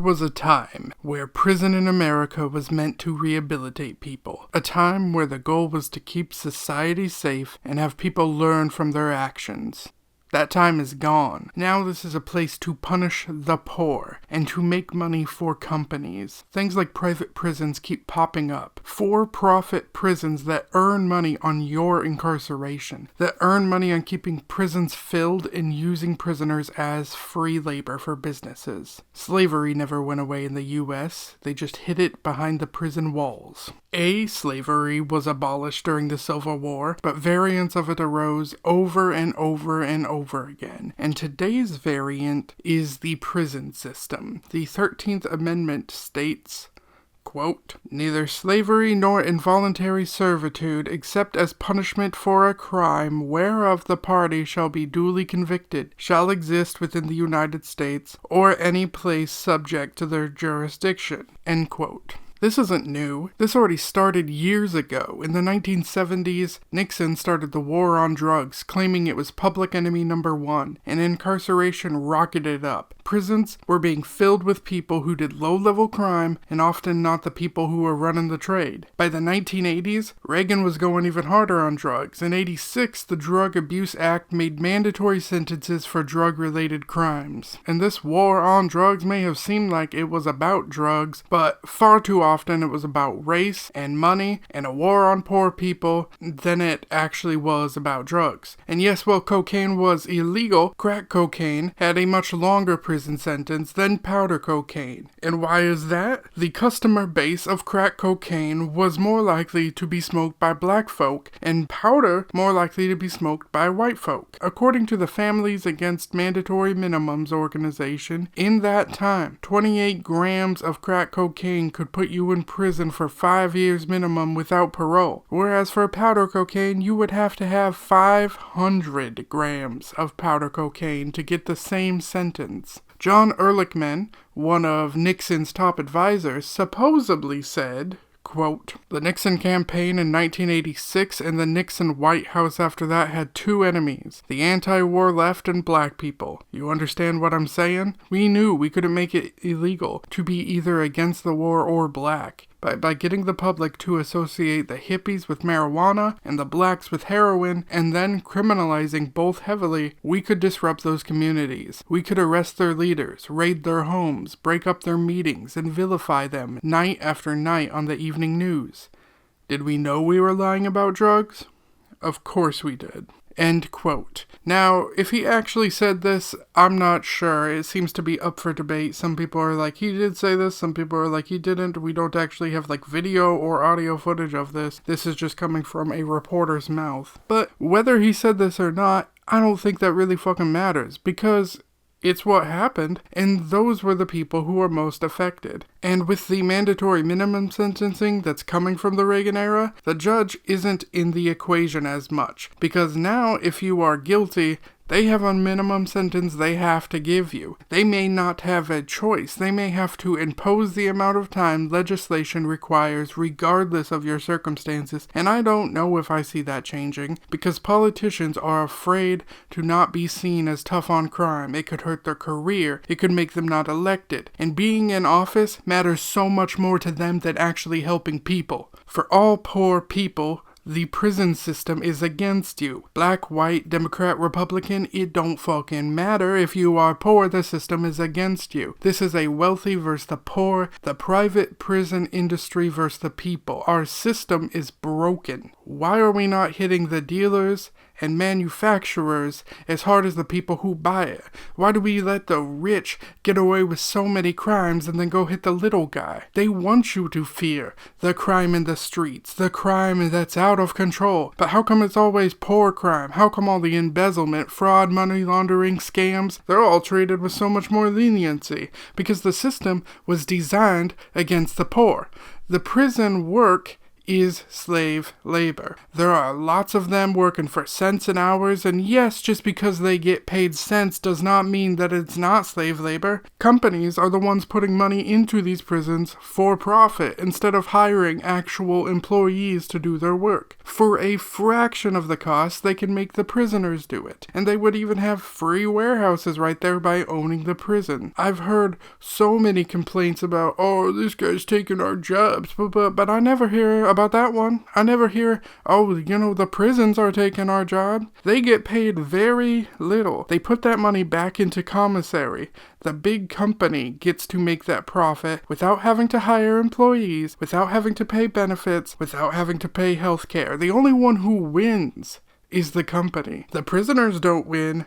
was a time where prison in America was meant to rehabilitate people. A time where the goal was to keep society safe and have people learn from their actions. That time is gone. Now this is a place to punish the poor and to make money for companies. Things like private prisons keep popping up. For-profit prisons that earn money on your incarceration. That earn money on keeping prisons filled and using prisoners as free labor for businesses. Slavery never went away in the US. They just hid it behind the prison walls. Slavery was abolished during the Civil War, but variants of it arose over and over and over again. And today's variant is the prison system. The 13th Amendment states, quote, "Neither slavery nor involuntary servitude, except as punishment for a crime whereof the party shall be duly convicted, shall exist within the United States or any place subject to their jurisdiction." End quote. This isn't new. This already started years ago. In the 1970s, Nixon started the war on drugs, claiming it was public enemy number one, and incarceration rocketed up. Prisons were being filled with people who did low-level crime, and often not the people who were running the trade. By the 1980s, Reagan was going even harder on drugs. In '86, the Drug Abuse Act made mandatory sentences for drug-related crimes. And this war on drugs may have seemed like it was about drugs, but far too often it was about race and money and a war on poor people than it actually was about drugs. And yes, while cocaine was illegal, crack cocaine had a much longer prison sentence than powder cocaine. And why is that? The customer base of crack cocaine was more likely to be smoked by black folk, and powder more likely to be smoked by white folk. According to the Families Against Mandatory Minimums organization, in that time, 28 grams of crack cocaine could put you in prison for 5 years minimum without parole, whereas for powder cocaine, you would have to have 500 grams of powder cocaine to get the same sentence. John Ehrlichman, one of Nixon's top advisors, supposedly said, quote, "The Nixon campaign in 1986 and the Nixon White House after that had two enemies, the anti-war left and black people. You understand what I'm saying? We knew we couldn't make it illegal to be either against the war or black. By getting the public to associate the hippies with marijuana and the blacks with heroin, and then criminalizing both heavily, we could disrupt those communities. We could arrest their leaders, raid their homes, break up their meetings, and vilify them night after night on the evening news. Did we know we were lying about drugs? Of course we did." End quote. Now, if he actually said this, I'm not sure. It seems to be up for debate. Some people are like, he did say this. Some people are like, he didn't. We don't actually have video or audio footage of this. This is just coming from a reporter's mouth. But whether he said this or not, I don't think that really fucking matters, because it's what happened, and those were the people who were most affected. And with the mandatory minimum sentencing that's coming from the Reagan era, the judge isn't in the equation as much. Because now, if you are guilty, they have a minimum sentence they have to give you. They may not have a choice. They may have to impose the amount of time legislation requires regardless of your circumstances, and I don't know if I see that changing, because politicians are afraid to not be seen as tough on crime. It could hurt their career. It could make them not elected. And being in office matters so much more to them than actually helping people. For all poor people, the prison system is against you. Black, white, Democrat, Republican, it don't fucking matter. If you are poor, the system is against you. This is a wealthy versus the poor, the private prison industry versus the people. Our system is broken. Why are we not hitting the dealers and manufacturers as hard as the people who buy it? Why do we let the rich get away with so many crimes and then go hit the little guy? They want you to fear the crime in the streets, the crime that's out of control. But how come it's always poor crime? How come all the embezzlement, fraud, money laundering, scams, they're all treated with so much more leniency? Because the system was designed against the poor. The prison work is slave labor. There are lots of them working for cents an hour, and yes, just because they get paid cents does not mean that it's not slave labor. Companies are the ones putting money into these prisons for profit instead of hiring actual employees to do their work. For a fraction of the cost, they can make the prisoners do it. And they would even have free warehouses right there by owning the prison. I've heard so many complaints about, oh, this guy's taking our jobs, but I never hear about that one. I never hear, oh, the prisons are taking our job. They get paid very little. They put that money back into commissary. The big company gets to make that profit without having to hire employees, without having to pay benefits, without having to pay health care. The only one who wins is the company. The prisoners don't win.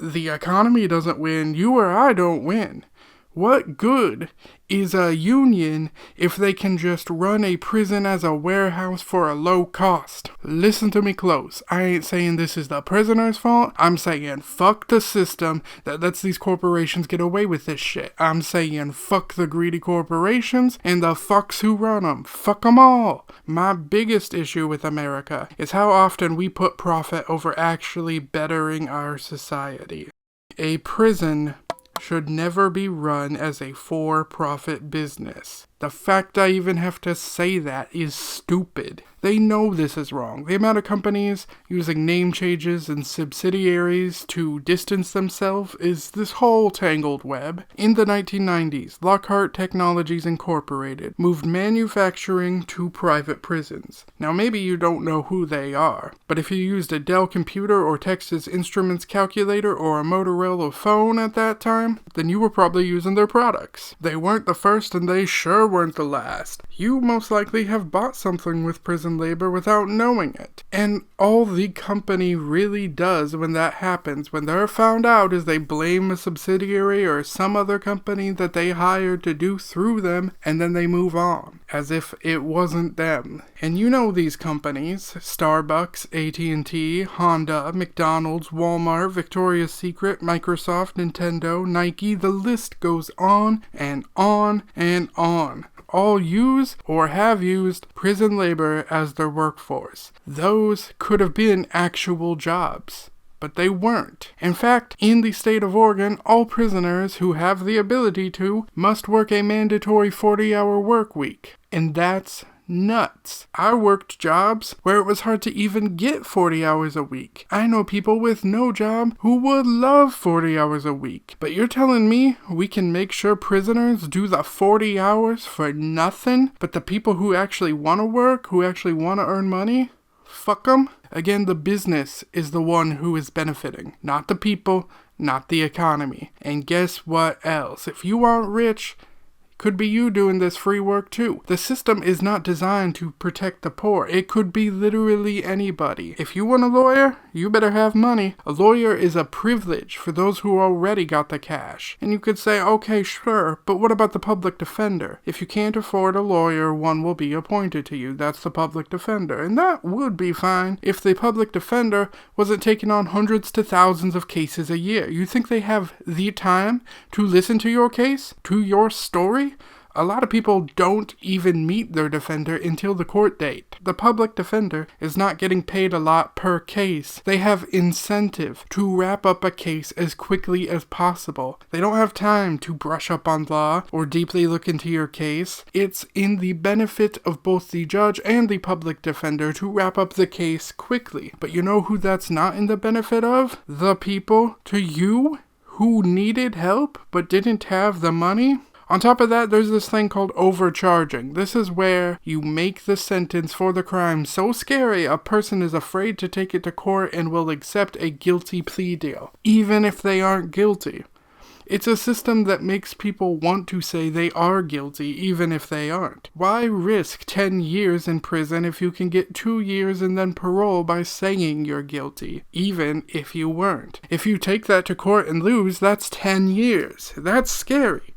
The economy doesn't win. You or I don't win. What good is a union if they can just run a prison as a warehouse for a low cost? Listen to me close. I ain't saying this is the prisoner's fault. I'm saying fuck the system that lets these corporations get away with this shit. I'm saying fuck the greedy corporations and the fucks who run them. Fuck them all. My biggest issue with America is how often we put profit over actually bettering our society. A prison should never be run as a for-profit business. The fact I even have to say that is stupid. They know this is wrong. The amount of companies using name changes and subsidiaries to distance themselves is this whole tangled web. In the 1990s, Lockhart Technologies Incorporated moved manufacturing to private prisons. Now maybe you don't know who they are, but if you used a Dell computer or Texas Instruments calculator or a Motorola phone at that time, then you were probably using their products. They weren't the first and they sure weren't the last. You most likely have bought something with prison labor without knowing it. And all the company really does when that happens, when they're found out, is they blame a subsidiary or some other company that they hired to do through them, and then they move on, as if it wasn't them. And you know these companies: Starbucks, AT&T, Honda, McDonald's, Walmart, Victoria's Secret, Microsoft, Nintendo, Nike, the list goes on and on and on. All use or have used prison labor as their workforce. Those could have been actual jobs, but they weren't. In fact, in the state of Oregon, all prisoners who have the ability to must work a mandatory 40-hour work week. And that's nuts. I worked jobs where it was hard to even get 40 hours a week. I know people with no job who would love 40 hours a week. But you're telling me we can make sure prisoners do the 40 hours for nothing? But the people who actually want to work, who actually want to earn money, fuck them? Again, the business is the one who is benefiting, not the people, not the economy. And guess what else? If you aren't rich, could be you doing this free work too. The system is not designed to protect the poor. It could be literally anybody. If you want a lawyer, you better have money. A lawyer is a privilege for those who already got the cash. And you could say, okay, sure, but what about the public defender? If you can't afford a lawyer, one will be appointed to you. That's the public defender. And that would be fine if the public defender wasn't taking on hundreds to thousands of cases a year. You think they have the time to listen to your case? To your story? A lot of people don't even meet their defender until the court date. The public defender is not getting paid a lot per case. They have incentive to wrap up a case as quickly as possible. They don't have time to brush up on law or deeply look into your case. It's in the benefit of both the judge and the public defender to wrap up the case quickly. But you know who that's not in the benefit of? The people to you who needed help but didn't have the money. On top of that, there's this thing called overcharging. This is where you make the sentence for the crime so scary a person is afraid to take it to court and will accept a guilty plea deal, even if they aren't guilty. It's a system that makes people want to say they are guilty, even if they aren't. Why risk 10 years in prison if you can get 2 years and then parole by saying you're guilty, even if you weren't? If you take that to court and lose, that's 10 years. That's scary.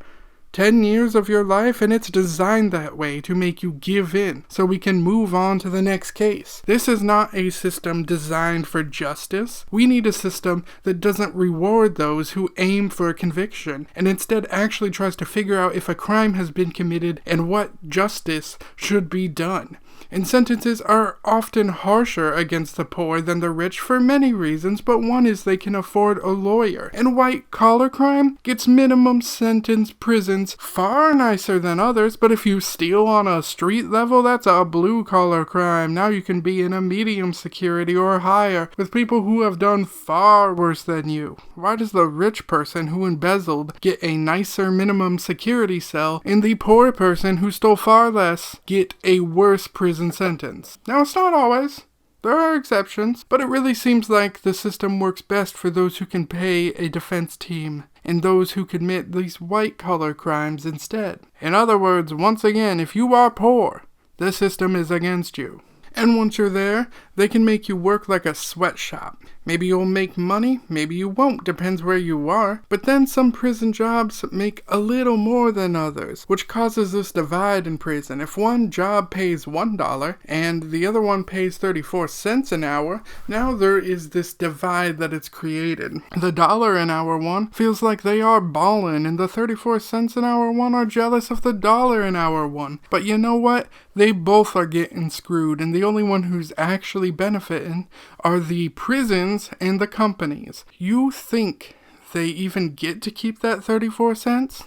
10 years of your life, and it's designed that way to make you give in so we can move on to the next case. This is not a system designed for justice. We need a system that doesn't reward those who aim for a conviction and instead actually tries to figure out if a crime has been committed and what justice should be done. And sentences are often harsher against the poor than the rich for many reasons, but one is they can afford a lawyer. And white-collar crime gets minimum sentence prisons far nicer than others, but if you steal on a street level, that's a blue-collar crime. Now you can be in a medium security or higher with people who have done far worse than you. Why does the rich person who embezzled get a nicer minimum security cell and the poor person who stole far less get a worse prison sentence? Now, it's not always. There are exceptions, but it really seems like the system works best for those who can pay a defense team and those who commit these white-collar crimes instead. In other words, once again, if you are poor, the system is against you. And once you're there, they can make you work like a sweatshop. Maybe you'll make money, maybe you won't, depends where you are. But then some prison jobs make a little more than others, which causes this divide in prison. If one job pays $1 and the other one pays 34 cents an hour, now there is this divide that it's created. The $1 an hour one feels like they are ballin', and the 34 cents an hour one are jealous of the $1 an hour one. But you know what? They both are getting screwed, and the only one who's actually benefiting are the prisons and the companies. You think they even get to keep that 34 cents?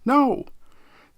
No.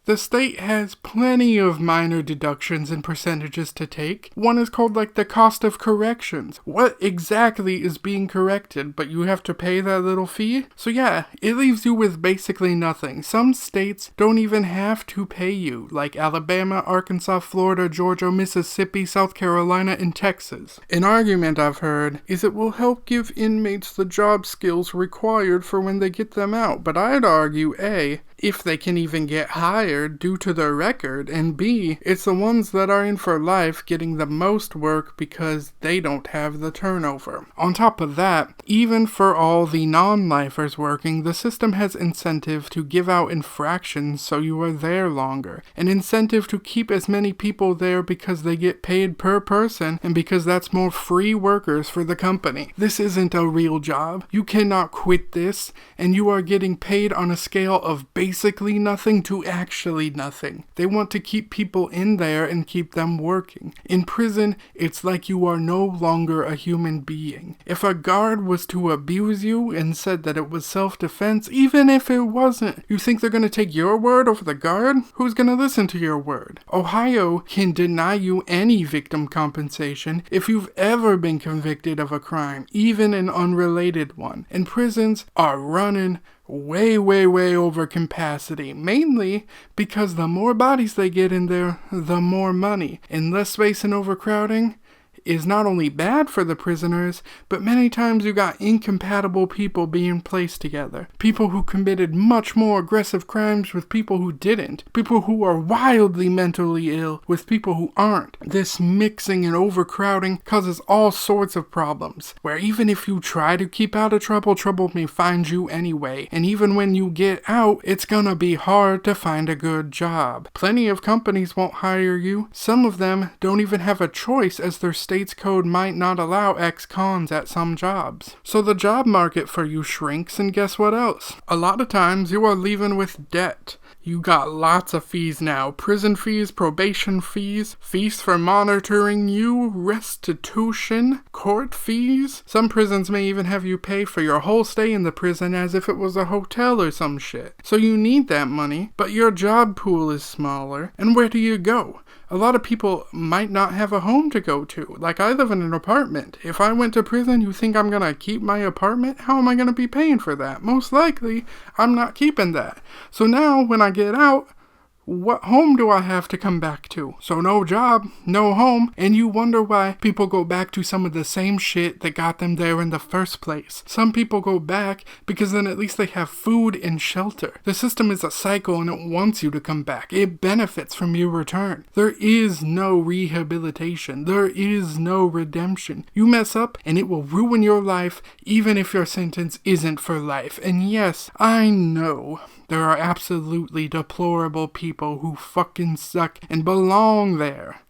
The state has plenty of minor deductions and percentages to take. One is called like the cost of corrections. What exactly is being corrected, but you have to pay that little fee? So yeah, it leaves you with basically nothing. Some states don't even have to pay you, like Alabama, Arkansas, Florida, Georgia, Mississippi, South Carolina, and Texas. An argument I've heard is it will help give inmates the job skills required for when they get them out, but I'd argue A, if they can even get hired due to their record, and B, it's the ones that are in for life getting the most work because they don't have the turnover. On top of that, even for all the non-lifers working, the system has incentive to give out infractions so you are there longer, an incentive to keep as many people there because they get paid per person and because that's more free workers for the company. This isn't a real job. You cannot quit this, and you are getting paid on a scale of basically nothing to actually nothing. They want to keep people in there and keep them working. In prison, it's like you are no longer a human being. If a guard was to abuse you and said that it was self-defense, even if it wasn't, you think they're going to take your word over the guard? Who's going to listen to your word? Ohio can deny you any victim compensation if you've ever been convicted of a crime, even an unrelated one. And prisons are running way over capacity, mainly because the more bodies they get in there, the more money. And less space and overcrowding is not only bad for the prisoners, but many times you got incompatible people being placed together. People who committed much more aggressive crimes with people who didn't. People who are wildly mentally ill with people who aren't. This mixing and overcrowding causes all sorts of problems, where even if you try to keep out of trouble, trouble may find you anyway. And even when you get out, it's gonna be hard to find a good job. Plenty of companies won't hire you. Some of them don't even have a choice, as their state's code might not allow ex-cons at some jobs. So the job market for you shrinks, and guess what else? A lot of times you are leaving with debt. You got lots of fees now. Prison fees, probation fees, fees for monitoring you, restitution, court fees. Some prisons may even have you pay for your whole stay in the prison as if it was a hotel or some shit. So you need that money, but your job pool is smaller. And where do you go? A lot of people might not have a home to go to. Like, I live in an apartment. If I went to prison, you think I'm gonna keep my apartment? How am I gonna be paying for that? Most likely, I'm not keeping that. So now, when I get out, What home do I have to come back to? So no job, no home, and you wonder why people go back to some of the same shit that got them there in the first place. Some people go back because then at least they have food and shelter. The system is a cycle and it wants you to come back. It benefits from your return. There is no rehabilitation. There is no redemption. You mess up and it will ruin your life even if your sentence isn't for life. And yes, I know there are absolutely deplorable people who fucking suck and belong there.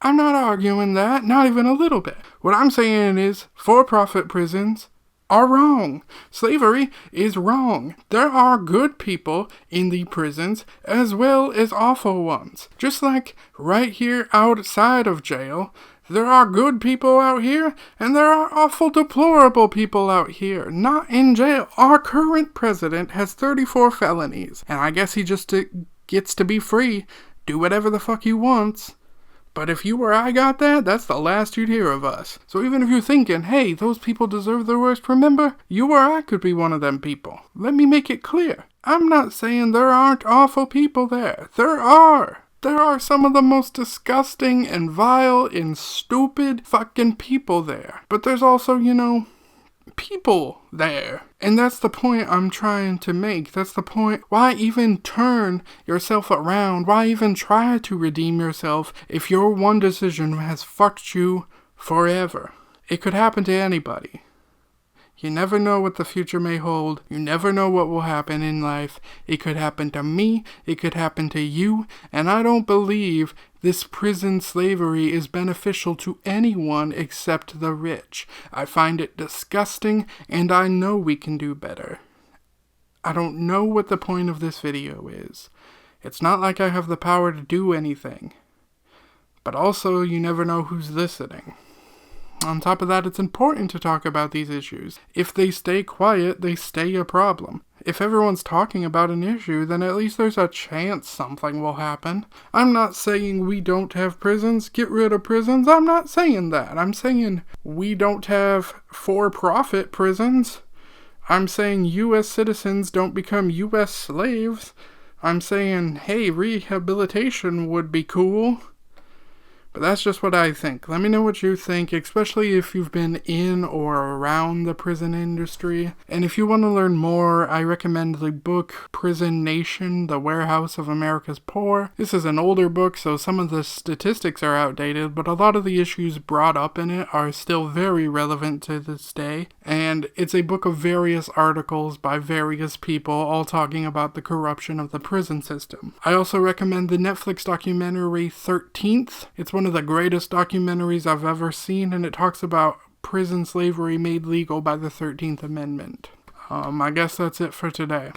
I'm not arguing that, not even a little bit. What I'm saying is, for-profit prisons are wrong. Slavery is wrong. There are good people in the prisons as well as awful ones. Just like right here outside of jail, there are good people out here, and there are awful, deplorable people out here, not in jail. Our current president has 34 felonies, and I guess he just gets to be free, do whatever the fuck he wants. But if you or I got that, that's the last you'd hear of us. So even if you're thinking, hey, those people deserve the worst, remember, you or I could be one of them people. Let me make it clear. I'm not saying there aren't awful people there. There are. There are some of the most disgusting and vile and stupid fucking people there. But there's also, people there. And that's the point I'm trying to make. That's the point. Why even turn yourself around? Why even try to redeem yourself if your one decision has fucked you forever? It could happen to anybody. You never know what the future may hold. You never know what will happen in life. It could happen to me. It could happen to you. And I don't believe this prison slavery is beneficial to anyone except the rich. I find it disgusting, and I know we can do better. I don't know what the point of this video is. It's not like I have the power to do anything. But also, you never know who's listening. On top of that, it's important to talk about these issues. If they stay quiet, they stay a problem. If everyone's talking about an issue, then at least there's a chance something will happen. I'm not saying we don't have prisons, get rid of prisons. I'm not saying that. I'm saying we don't have for-profit prisons. I'm saying U.S. citizens don't become U.S. slaves. I'm saying, hey, rehabilitation would be cool. But that's just what I think. Let me know what you think, especially if you've been in or around the prison industry. And if you want to learn more, I recommend the book Prison Nation, The Warehouse of America's Poor. This is an older book, so some of the statistics are outdated, but a lot of the issues brought up in it are still very relevant to this day. And it's a book of various articles by various people, all talking about the corruption of the prison system. I also recommend the Netflix documentary 13th. It's one of the greatest documentaries I've ever seen, and it talks about prison slavery made legal by the 13th Amendment. I guess that's it for today.